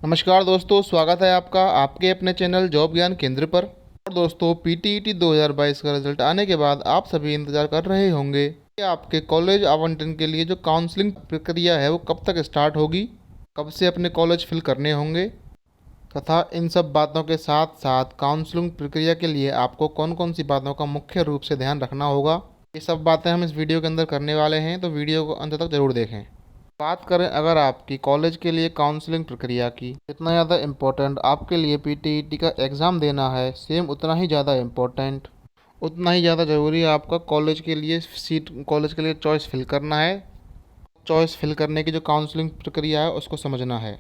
नमस्कार दोस्तों, स्वागत है आपका आपके अपने चैनल जॉब ज्ञान केंद्र पर। और दोस्तों, पीटीईटी 2022 का रिजल्ट आने के बाद आप सभी इंतजार कर रहे होंगे कि आपके कॉलेज आवंटन के लिए जो काउंसलिंग प्रक्रिया है वो कब तक स्टार्ट होगी, कब से अपने कॉलेज फिल करने होंगे तथा इन सब बातों के साथ साथ काउंसलिंग प्रक्रिया के लिए आपको कौन कौन सी बातों का मुख्य रूप से ध्यान रखना होगा। ये सब बातें हम इस वीडियो के अंदर करने वाले हैं, तो वीडियो को अंत तक ज़रूर देखें। बात करें अगर आपकी कॉलेज के लिए काउंसलिंग प्रक्रिया की, जितना ज़्यादा इम्पोर्टेंट आपके लिए पीटीईटी का एग्ज़ाम देना है, सेम उतना ही ज़्यादा इम्पोर्टेंट, उतना ही ज़्यादा ज़रूरी है आपका कॉलेज के लिए कॉलेज के लिए चॉइस फिल करना है। चॉइस फिल करने की जो काउंसलिंग प्रक्रिया है उसको समझना है।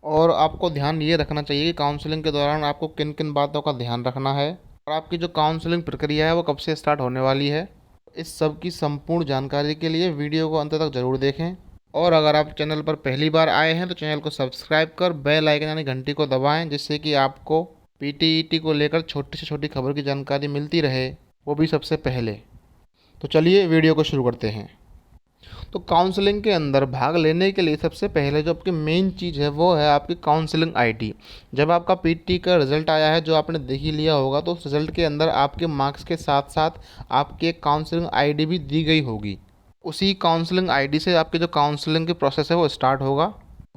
और आपको ध्यान ये रखना चाहिए कि काउंसलिंग के दौरान आपको किन किन बातों का ध्यान रखना है और आपकी जो काउंसलिंग प्रक्रिया है वो कब से स्टार्ट होने वाली है। इस सब की संपूर्ण जानकारी के लिए वीडियो को अंत तक ज़रूर देखें। और अगर आप चैनल पर पहली बार आए हैं तो चैनल को सब्सक्राइब कर बेल आइकन यानी घंटी को दबाएं, जिससे कि आपको पीटीईटी को लेकर छोटी से छोटी खबर की जानकारी मिलती रहे, वो भी सबसे पहले। तो चलिए वीडियो को शुरू करते हैं। तो काउंसलिंग के अंदर भाग लेने के लिए सबसे पहले जो आपकी मेन चीज़ है वो है आपकी काउंसलिंग आईडी। जब आपका पीटी का रिज़ल्ट आया है, जो आपने देख ही लिया होगा, तो उस रिज़ल्ट के अंदर आपके मार्क्स के साथ साथ आपकी एक काउंसलिंग आईडी भी दी गई होगी। उसी काउंसलिंग आईडी से आपकी जो काउंसलिंग की प्रोसेस है वो स्टार्ट होगा।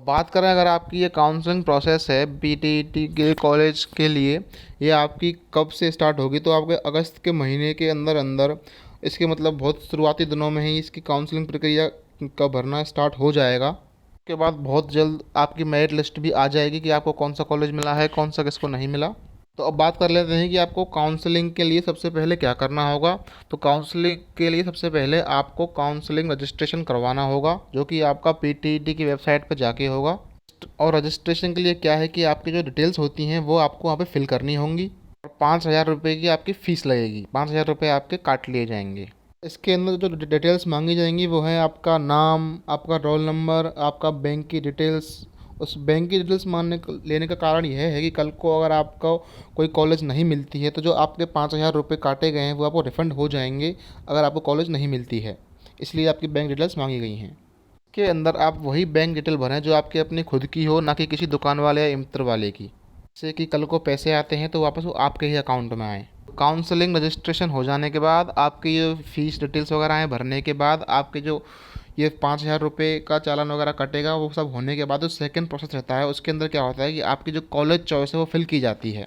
बात करें अगर आपकी ये काउंसलिंग प्रोसेस है पीटीईटी के कॉलेज के लिए, ये आपकी कब से स्टार्ट होगी, तो आपके अगस्त के महीने के अंदर अंदर, इसके मतलब बहुत शुरुआती दिनों में ही इसकी काउंसलिंग प्रक्रिया का भरना स्टार्ट हो जाएगा। उसके बाद बहुत जल्द आपकी मेरिट लिस्ट भी आ जाएगी कि आपको कौन सा कॉलेज मिला है, कौन सा किसको नहीं मिला। तो अब बात कर लेते हैं कि आपको काउंसलिंग के लिए सबसे पहले क्या करना होगा। तो काउंसलिंग के लिए सबसे पहले आपको काउंसलिंग रजिस्ट्रेशन करवाना होगा, जो कि आपका पीटीईटी की वेबसाइट पर जाके होगा। और रजिस्ट्रेशन के लिए क्या है कि आपकी जो डिटेल्स होती हैं वो आपको वहाँ पे फिल करनी होंगी और 5,000 रुपये की आपकी फ़ीस लगेगी। 5,000 रुपये आपके काट लिए जाएंगे। इसके अंदर जो डिटेल्स मांगी जाएंगी वो है आपका नाम, आपका रोल नंबर, आपका बैंक की डिटेल्स। उस बैंक की डिटेल्स लेने का कारण यह है कि कल को अगर आपको कोई कॉलेज नहीं मिलती है तो जो आपके 5,000 रुपये काटे गए हैं वो आपको रिफ़ंड हो जाएंगे अगर आपको कॉलेज नहीं मिलती है। इसलिए आपकी बैंक डिटेल्स मांगी गई हैं। के अंदर आप वही बैंक डिटेल भरें जो आपकी अपनी खुद की हो, ना कि किसी दुकान वाले या मित्र वाले की, जिससे कि कल को पैसे आते हैं तो वापस वो आपके ही अकाउंट में आए। काउंसलिंग रजिस्ट्रेशन हो जाने के बाद आपकी ये फ़ीस डिटेल्स वगैरह हैं भरने के बाद आपके जो ये 5,000 रुपये का चालान वगैरह कटेगा, वो सब होने के बाद जो सेकंड प्रोसेस रहता है उसके अंदर क्या होता है कि आपकी जो कॉलेज चॉइस है वो फिल की जाती है।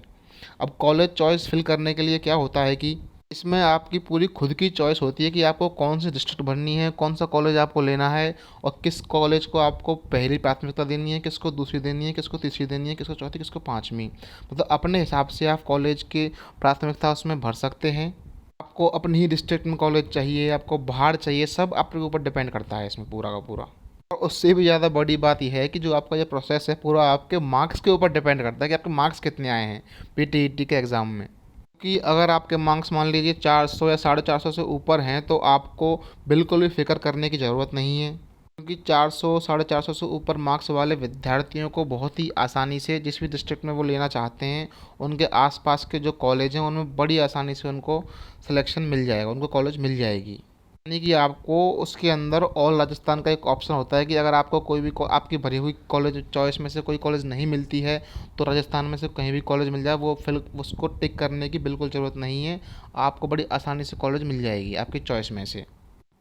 अब कॉलेज चॉइस फिल करने के लिए क्या होता है कि इसमें आपकी पूरी खुद की चॉइस होती है कि आपको कौन सी डिस्ट्रिक्ट भरनी है, कौन सा कॉलेज आपको लेना है और किस कॉलेज को आपको पहली प्राथमिकता देनी है, किसको दूसरी देनी है, किसको तीसरी देनी है, किसको चौथी, किसको पाँचवीं। मतलब अपने हिसाब से आप कॉलेज की प्राथमिकता उसमें भर सकते हैं। आपको अपनी ही डिस्ट्रिक्ट में कॉलेज चाहिए, आपको बाहर चाहिए, सब आपके ऊपर डिपेंड करता है इसमें पूरा का पूरा। और उससे भी ज़्यादा बड़ी बात यह है कि जो आपका ये प्रोसेस है पूरा आपके मार्क्स के ऊपर डिपेंड करता है कि आपके मार्क्स कितने आए हैं पीटीईटी के एग्ज़ाम में। कि अगर आपके मार्क्स मान लीजिए 400 या 450 से ऊपर हैं तो आपको बिल्कुल भी फिक्र करने की ज़रूरत नहीं है, क्योंकि 400 450 से ऊपर मार्क्स वाले विद्यार्थियों को बहुत ही आसानी से जिस भी डिस्ट्रिक्ट में वो लेना चाहते हैं उनके आसपास के जो कॉलेज हैं उनमें बड़ी आसानी से उनको सिलेक्शन मिल जाएगा, उनको कॉलेज मिल जाएगी। यानी कि आपको उसके अंदर ऑल राजस्थान का एक ऑप्शन होता है कि अगर आपको कोई भी आपकी भरी हुई कॉलेज चॉइस में से कोई कॉलेज नहीं मिलती है तो राजस्थान में से कहीं भी कॉलेज मिल जाए, वो फिर उसको टिक करने की बिल्कुल ज़रूरत नहीं है। आपको बड़ी आसानी से कॉलेज मिल जाएगी आपकी चॉइस में से,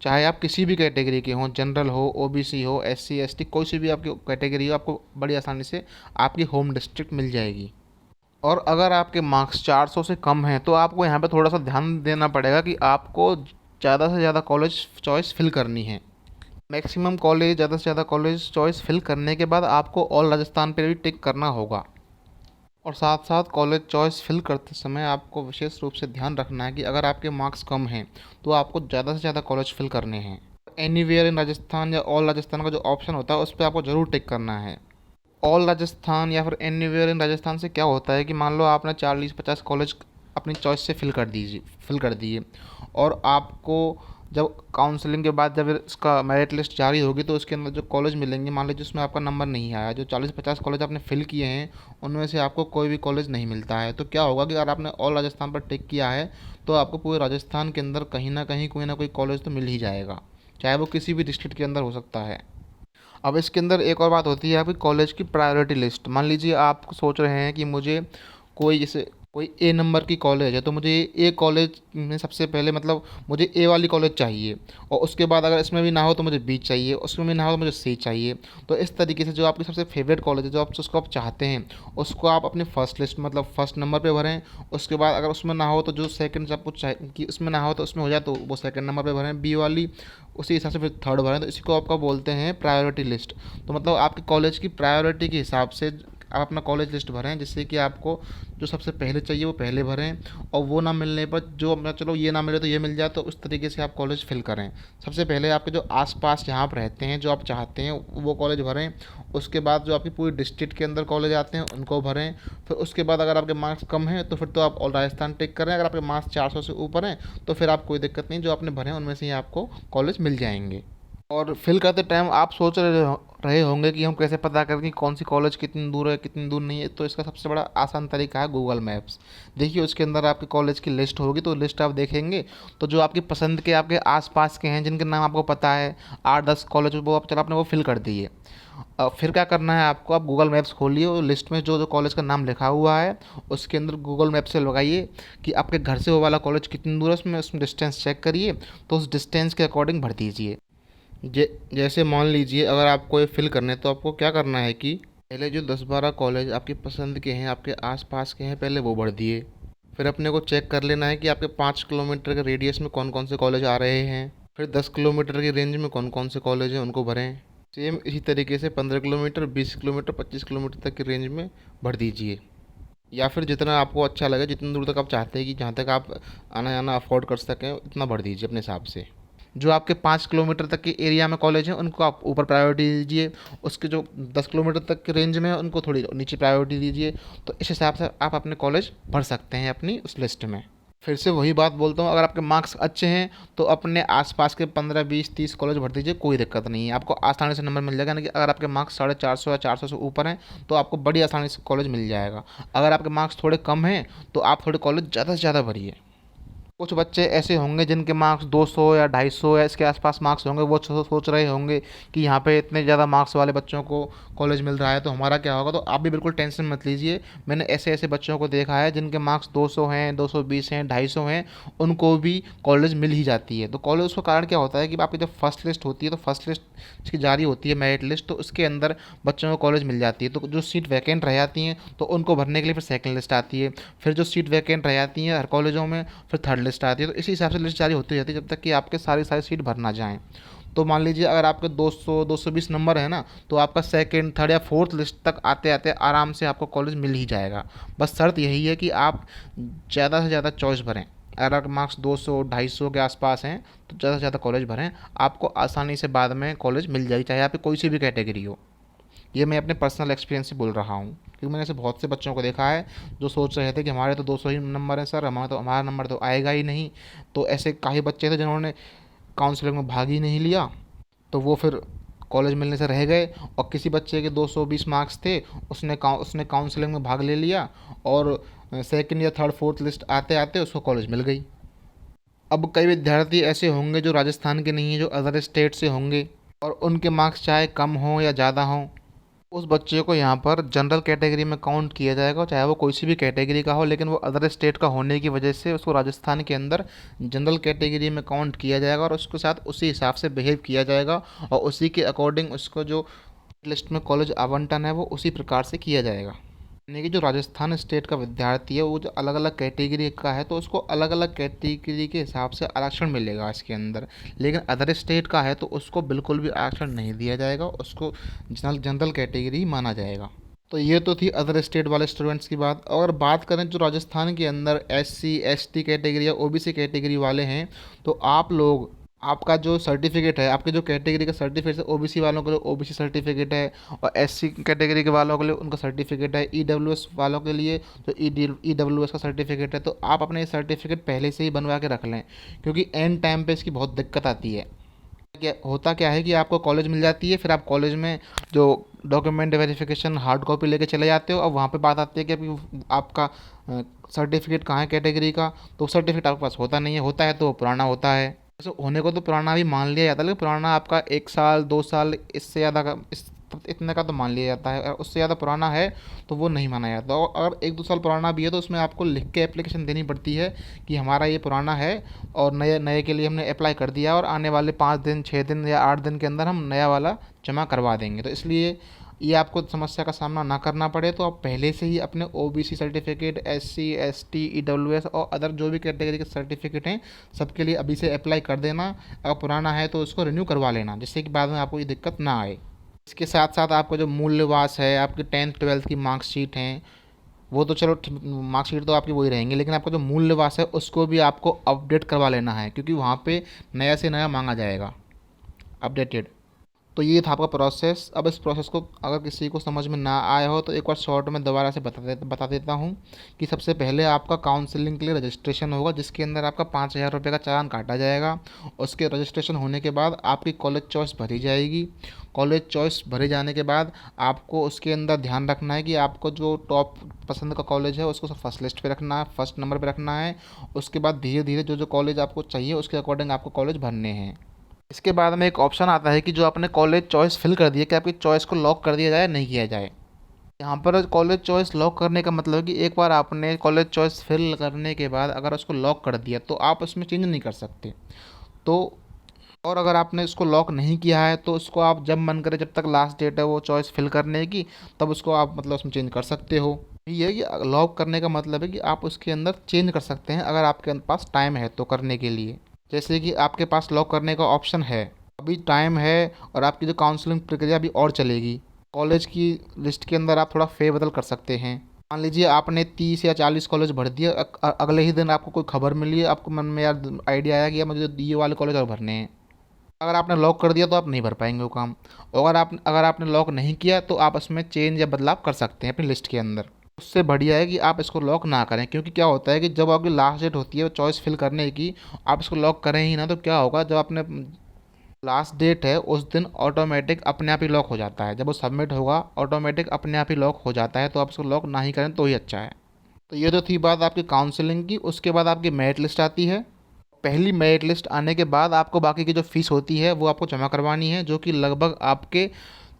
चाहे आप किसी भी कैटेगरी के हों, जनरल हो, ओबीसी हो, एससी एसटी, कोई सी भी आपकी कैटेगरी हो, आपको बड़ी आसानी से आपकी होम डिस्ट्रिक्ट मिल जाएगी। और अगर आपके मार्क्स 400 से कम हैं तो आपको यहाँ पे थोड़ा सा ध्यान देना पड़ेगा कि आपको ज़्यादा से ज़्यादा कॉलेज चॉइस फिल करनी है। मैक्सिमम कॉलेज, ज़्यादा से ज़्यादा कॉलेज चॉइस फिल करने के बाद आपको ऑल राजस्थान पे भी टिक करना होगा। और साथ साथ कॉलेज चॉइस फिल करते समय आपको विशेष रूप से ध्यान रखना है कि अगर आपके मार्क्स कम हैं तो आपको ज़्यादा से ज़्यादा कॉलेज फिल करने हैं। एनीवेयर इन राजस्थान या ऑल राजस्थान का जो ऑप्शन होता है उस पर आपको ज़रूर टिक करना है। ऑल राजस्थान या फिर एनीवेयर इन राजस्थान से क्या होता है कि मान लो आपने 40-50 कॉलेज अपनी चॉइस से फिल कर दिए और आपको जब काउंसलिंग के बाद जब इसका मेरिट लिस्ट जारी होगी तो उसके अंदर जो कॉलेज मिलेंगे, मान लीजिए उसमें आपका नंबर नहीं आया, जो 40-50 कॉलेज आपने फिल किए हैं उनमें से आपको कोई भी कॉलेज नहीं मिलता है, तो क्या होगा कि अगर आपने ऑल राजस्थान पर टिक किया है तो आपको पूरे राजस्थान के अंदर कहीं ना कहीं कोई ना कोई कॉलेज तो मिल ही जाएगा, चाहे वो किसी भी डिस्ट्रिक्ट के अंदर हो सकता है। अब इसके अंदर एक और बात होती है आपकी कॉलेज की प्रायोरिटी लिस्ट। मान लीजिए आप सोच रहे हैं कि मुझे कोई जैसे कोई ए नंबर की कॉलेज है, तो मुझे ए कॉलेज में सबसे पहले मतलब मुझे ए वाली कॉलेज चाहिए, और उसके बाद अगर इसमें भी ना हो तो मुझे बी चाहिए, उसमें भी ना हो तो मुझे सी चाहिए। तो इस तरीके से जो आपकी सबसे फेवरेट कॉलेज है, जो आप उसको आप चाहते हैं, उसको आप अपनी फर्स्ट लिस्ट मतलब फर्स्ट नंबर पे भरें। उसके बाद अगर उसमें ना हो तो जो सेकंड आपको चाहिए कि उसमें ना हो तो उसमें हो जाए तो वो सेकंड नंबर पे भरें बी वाली, उसी हिसाब से फिर थर्ड भरें। तो इसी को आपका बोलते हैं प्रायोरिटी लिस्ट। तो मतलब आपके कॉलेज की प्रायोरिटी के हिसाब से आप अपना कॉलेज लिस्ट भरें, जिससे कि आपको जो सबसे पहले चाहिए वो पहले भरें, और वो ना मिलने पर जो अपना चलो ये ना मिले तो ये मिल जाए, तो उस तरीके से आप कॉलेज फिल करें। सबसे पहले आपके जो आसपास जहाँ आप रहते हैं, जो आप चाहते हैं वो कॉलेज भरें। उसके बाद जो आपकी पूरी डिस्ट्रिक्ट के अंदर कॉलेज आते हैं उनको भरें। फिर उसके बाद अगर आपके मार्क्स कम हैं तो फिर तो आप ऑल राजस्थान टिक करें। अगर आपके मार्क्स 400 से ऊपर हैं तो फिर आप कोई दिक्कत नहीं, जो आपने भरे हैं उनमें से ही आपको कॉलेज मिल जाएंगे। और फिल करते टाइम आप सोच रहे होंगे कि हम कैसे पता करें कि कौन सी कॉलेज कितनी दूर है कितनी दूर नहीं है। तो इसका सबसे बड़ा आसान तरीका है गूगल मैप्स। देखिए उसके अंदर आपके कॉलेज की लिस्ट होगी, तो लिस्ट आप देखेंगे तो जो आपकी पसंद के आपके आसपास के हैं जिनके नाम आपको पता है 8-10 कॉलेज, वो आप चलो आपने वो फिल कर दिए। फिर क्या करना है आपको, आप गूगल मैप्स खोलिए और लिस्ट में जो जो कॉलेज का नाम लिखा हुआ है उसके अंदर गूगल मैप से लगाइए कि आपके घर से वो वाला कॉलेज कितनी दूर है, उसमें डिस्टेंस चेक करिए, तो उस डिस्टेंस के अकॉर्डिंग भर दीजिए। जैसे मान लीजिए अगर आपको ये फिल करने हैं, तो आपको क्या करना है कि पहले जो 10-12 कॉलेज आपकी पसंद के हैं आपके आसपास के हैं पहले वो भर दिए। फिर अपने को चेक कर लेना है कि आपके 5 किलोमीटर के रेडियस में कौन कौन से कॉलेज आ रहे हैं। फिर 10 किलोमीटर की रेंज में कौन कौन से कॉलेज हैं उनको भरें। सेम इसी तरीके से 15 किलोमीटर, 20 किलोमीटर, 25 किलोमीटर तक की रेंज में भर दीजिए। या फिर जितना आपको अच्छा लगे, जितनी दूर तक आप चाहते हैं कि जहाँ तक आप आना जाना अफोर्ड कर सकें उतना भर दीजिए अपने हिसाब से। जो आपके 5 किलोमीटर तक के एरिया में कॉलेज हैं उनको आप ऊपर प्रायोरिटी दीजिए, उसके जो 10 किलोमीटर तक के रेंज में है उनको थोड़ी नीचे प्रायोरिटी दीजिए। तो इस हिसाब से आप अपने कॉलेज भर सकते हैं अपनी उस लिस्ट में। फिर से वही बात बोलता हूँ, अगर आपके मार्क्स अच्छे हैं तो अपने आसपास के 15, 20, 30 कॉलेज भर दीजिए, कोई दिक्कत नहीं है, आपको आसानी से नंबर मिल जाएगा। ना कि अगर आपके मार्क्स 450 या 400 से ऊपर हैं तो आपको बड़ी आसानी से कॉलेज मिल जाएगा। अगर आपके मार्क्स थोड़े कम हैं तो आप थोड़े कॉलेज ज़्यादा से ज़्यादा भरिए। कुछ बच्चे ऐसे होंगे जिनके मार्क्स 200 या 250 या इसके आसपास मार्क्स होंगे, वो सोच रहे होंगे कि यहाँ पे इतने ज़्यादा मार्क्स वाले बच्चों को कॉलेज मिल रहा है तो हमारा क्या होगा। तो आप भी बिल्कुल टेंशन मत लीजिए। मैंने ऐसे ऐसे बच्चों को देखा है जिनके मार्क्स 200 हैं, 220 हैं, 250 हैं, उनको भी कॉलेज मिल ही जाती है। तो कॉलेज उसका कारण क्या होता है कि आपकी जब फर्स्ट लिस्ट होती है तो फर्स्ट लिस्ट की जारी होती है मेरिट लिस्ट, तो उसके अंदर बच्चों को कॉलेज मिल जाती है। तो जो सीट वैकेंट रह जाती हैं तो उनको भरने के लिए फिर सेकंड लिस्ट आती है। फिर जो सीट वैकेंट रह जाती हैं हर कॉलेजों में फिर थर्ड लिस्ट आती है। तो इसी हिसाब से लिस्ट जारी होती रहती है जब तक कि आपके सारी सारी सीट भर ना जाएँ। तो मान लीजिए अगर आपके 200-220 नंबर है ना, तो आपका सेकंड, थर्ड या फोर्थ लिस्ट तक आते आते आराम से आपको कॉलेज मिल ही जाएगा। बस शर्त यही है कि आप ज़्यादा से ज़्यादा चॉइस भरें। अगर आपके मार्क्स 200, 250 के आसपास हैं तो ज़्यादा से ज़्यादा कॉलेज भरें, आपको आसानी से बाद में कॉलेज मिल जाएगी, चाहे आपकी कोई सी भी कैटेगरी हो। ये मैं अपने पर्सनल एक्सपीरियंस से बोल रहा हूँ, क्योंकि मैंने ऐसे बहुत से बच्चों को देखा है जो सोच रहे थे कि हमारे तो 200 ही नंबर हैं सर, हमारा नंबर तो आएगा ही नहीं। तो ऐसे काफ़ी बच्चे थे जिन्होंने काउंसलिंग में भाग ही नहीं लिया, तो वो फिर कॉलेज मिलने से रह गए। और किसी बच्चे के 220 मार्क्स थे, उसने काउंसलिंग में भाग ले लिया और सेकंड या थर्ड फोर्थ लिस्ट आते आते उसको कॉलेज मिल गई। अब कई विद्यार्थी ऐसे होंगे जो राजस्थान के नहीं हैं, जो अदर स्टेट से होंगे, और उनके मार्क्स चाहे कम हों या ज़्यादा हों, उस बच्चे को यहाँ पर जनरल कैटेगरी में काउंट किया जाएगा, चाहे वो कोई सी भी कैटेगरी का हो, लेकिन वो अदर स्टेट का होने की वजह से उसको राजस्थान के अंदर जनरल कैटेगरी में काउंट किया जाएगा और उसके साथ उसी हिसाब से बिहेव किया जाएगा, और उसी के अकॉर्डिंग उसको जो लिस्ट में कॉलेज आवंटन है वो उसी प्रकार से किया जाएगा। यानी कि जो राजस्थान स्टेट का विद्यार्थी है वो जो अलग अलग कैटेगरी का है तो उसको अलग अलग कैटेगरी के हिसाब से आरक्षण मिलेगा इसके अंदर। लेकिन अदर स्टेट का है तो उसको बिल्कुल भी आरक्षण नहीं दिया जाएगा, उसको जनरल कैटेगरी ही माना जाएगा। तो ये तो थी अदर स्टेट वाले स्टूडेंट्स की बात। और बात करें जो राजस्थान के अंदर SC ST कैटेगरी या OBC कैटेगरी वाले हैं, तो आप लोग, आपका जो सर्टिफिकेट है, आपके जो कैटेगरी का सर्टिफिकेट है, OBC वालों के लिए OBC सर्टिफिकेट है, और SC कैटेगरी के वालों के लिए उनका सर्टिफिकेट है, EWS वालों के लिए तो EWS का सर्टिफिकेट है। तो आप अपने ये सर्टिफिकेट पहले से ही बनवा के रख लें, क्योंकि एंड टाइम पे इसकी बहुत दिक्कत आती है। क्या है कि आपको कॉलेज मिल जाती है, फिर आप कॉलेज में जो डॉक्यूमेंट वेरिफिकेशन हार्ड कॉपी लेके चले जाते हो, अब वहाँ पे बात आती है कि अभी आपका सर्टिफिकेट कहाँ है कैटेगरी का, तो सर्टिफिकेट आपके पास होता नहीं है, होता है तो पुराना होता है। वैसे होने को तो पुराना भी मान लिया जाता है, लेकिन पुराना आपका 1 साल 2 साल इससे ज़्यादा का इतने का तो मान लिया जाता है। उससे ज़्यादा पुराना है तो वो नहीं माना जाता। और अगर 1 2 साल पुराना भी है तो उसमें आपको लिख के एप्लीकेशन देनी पड़ती है कि हमारा ये पुराना है और नए नए के लिए हमने अप्लाई कर दिया और आने वाले 5 दिन 6 दिन या 8 दिन के अंदर हम नया वाला जमा करवा देंगे। तो इसलिए ये आपको समस्या का सामना ना करना पड़े तो आप पहले से ही अपने OBC certificate, SC ST EWS और अदर जो भी कैटेगरी के सर्टिफिकेट हैं सबके लिए अभी से अप्लाई कर देना। अगर पुराना है तो उसको रिन्यू करवा लेना, जिससे कि बाद में आपको ये दिक्कत ना आए। इसके साथ साथ आपका जो मूल्यवास है, आपकी 10th 12th की मार्कशीट हैं, वो तो चलो मार्कशीट तो आपकी वही रहेंगी, लेकिन आपका जो मूल्यवास है उसको भी आपको अपडेट करवा लेना है, क्योंकि वहाँ पे नया से नया मांगा जाएगा, अपडेटेड। तो ये था आपका प्रोसेस। अब इस प्रोसेस को अगर किसी को समझ में ना आया हो तो एक बार शॉर्ट में दोबारा से बता देता हूँ कि सबसे पहले आपका काउंसलिंग के लिए रजिस्ट्रेशन होगा, जिसके अंदर आपका 5,000 रुपये का चालान काटा जाएगा। उसके रजिस्ट्रेशन होने के बाद आपकी कॉलेज चॉइस भरी जाएगी। कॉलेज चॉइस भरे जाने के बाद आपको उसके अंदर ध्यान रखना है कि आपको जो टॉप पसंद का कॉलेज है उसको फर्स्ट लिस्ट पे रखना है, फर्स्ट नंबर पे रखना है। उसके बाद धीरे धीरे जो जो कॉलेज आपको चाहिए उसके अकॉर्डिंग आपको कॉलेज भरने हैं। इसके बाद में एक ऑप्शन आता है कि जो आपने कॉलेज चॉइस फिल कर दी है कि आपकी चॉइस को लॉक कर दिया जाए नहीं किया जाए। यहाँ पर कॉलेज चॉइस लॉक करने का मतलब है कि एक बार आपने कॉलेज चॉइस फिल करने के बाद अगर उसको लॉक कर दिया तो आप उसमें चेंज नहीं कर सकते। तो और अगर आपने इसको लॉक नहीं किया है तो उसको आप जब मन करे, जब तक लास्ट डेट है वो चॉइस फिल करने की, तब उसको आप मतलब उसमें चेंज कर सकते हो। ये है कि लॉक करने का मतलब है कि आप उसके अंदर चेंज कर सकते हैं अगर आपके पास टाइम है तो करने के लिए। जैसे कि आपके पास लॉक करने का ऑप्शन है, अभी टाइम है और आपकी जो काउंसलिंग प्रक्रिया अभी और चलेगी। कॉलेज की लिस्ट के अंदर आप थोड़ा फेरबदल कर सकते हैं। मान लीजिए आपने 30 या 40 कॉलेज भर दिए, अगले ही दिन आपको कोई खबर मिली, आपको मन में यार आइडिया आया कि यार मुझे ये वाले कॉलेज और भरने हैं। अगर आपने लॉक कर दिया तो आप नहीं भर पाएंगे वो काम। और अगर आपने लॉक नहीं किया तो आप उसमें चेंज या बदलाव कर सकते हैं अपनी लिस्ट के अंदर। उससे बढ़िया है कि आप इसको लॉक ना करें, क्योंकि क्या होता है कि जब आपकी लास्ट डेट होती है चॉइस फिल करने की, आप इसको लॉक करें ही ना तो क्या होगा, जब आपने लास्ट डेट है उस दिन ऑटोमेटिक अपने आप ही लॉक हो जाता है। जब वो सबमिट होगा ऑटोमेटिक अपने आप ही लॉक हो जाता है, तो आप इसको लॉक ना ही करें तो ही अच्छा है। तो ये तो थी बात आपकी काउंसलिंग की। उसके बाद आपकी मेरिट लिस्ट आती है। पहली मेरिट लिस्ट आने के बाद आपको बाकी की जो फ़ीस होती है वो आपको जमा करवानी है, जो कि लगभग आपके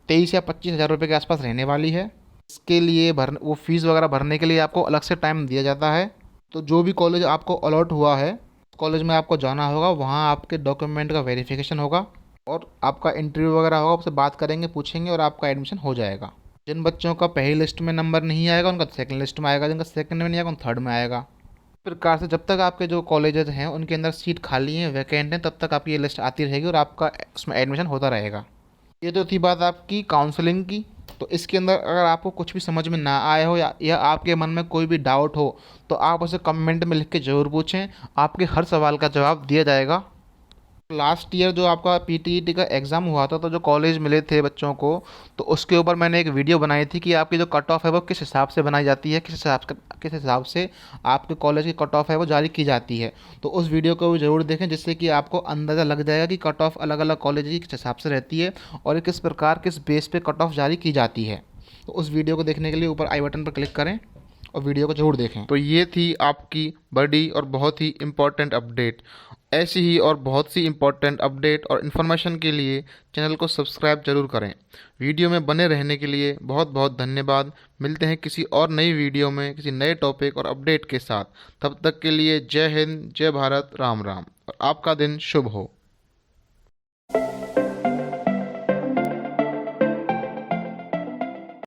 23 या 25 हज़ार रुपये के आसपास रहने वाली है। इसके लिए वो फ़ीस वगैरह भरने के लिए आपको अलग से टाइम दिया जाता है। तो जो भी कॉलेज आपको अलॉट हुआ है कॉलेज में आपको जाना होगा, वहाँ आपके डॉक्यूमेंट का वेरिफिकेशन होगा और आपका इंटरव्यू वगैरह होगा, आपसे बात करेंगे, पूछेंगे और आपका एडमिशन हो जाएगा। जिन बच्चों का पहली लिस्ट में नंबर नहीं आएगा उनका सेकंड लिस्ट में आएगा, जिनका सेकंड में नहीं आएगा उनका थर्ड में आएगा। इस प्रकार से जब तक आपके जो कॉलेजेस हैं उनके अंदर सीट खाली हैं, वैकेंट हैं, तब तक आपकी ये लिस्ट आती रहेगी और आपका उसमें एडमिशन होता रहेगा। ये तो थी बात आपकी काउंसलिंग की। तो इसके अंदर अगर आपको कुछ भी समझ में ना आया हो या आपके मन में कोई भी डाउट हो तो आप उसे कमेंट में लिख के ज़रूर पूछें, आपके हर सवाल का जवाब दिया जाएगा। लास्ट ईयर जो आपका पीटीईटी का एग्ज़ाम हुआ था, तो जो कॉलेज मिले थे बच्चों को, तो उसके ऊपर मैंने एक वीडियो बनाई थी कि आपकी जो कट ऑफ है वो किस हिसाब से बनाई जाती है, किस हिसाब से आपके कॉलेज की कट ऑफ है वो जारी की जाती है। तो उस वीडियो को भी ज़रूर देखें, जिससे कि आपको अंदाज़ा लग जाएगा कि कट ऑफ अलग अलग कॉलेज की किस हिसाब से रहती है और ये किस प्रकार किस बेस पे कट ऑफ जारी की जाती है। तो उस वीडियो को देखने के लिए ऊपर आई बटन पर क्लिक करें और वीडियो को ज़रूर देखें। तो ये थी आपकी बड़ी और बहुत ही इम्पोर्टेंट अपडेट। ऐसी ही और बहुत सी इम्पोर्टेंट अपडेट और इन्फॉर्मेशन के लिए चैनल को सब्सक्राइब जरूर करें। वीडियो में बने रहने के लिए बहुत बहुत धन्यवाद। मिलते हैं किसी और नई वीडियो में किसी नए टॉपिक और अपडेट के साथ। तब तक के लिए जय हिंद, जय भारत, राम राम और आपका दिन शुभ हो।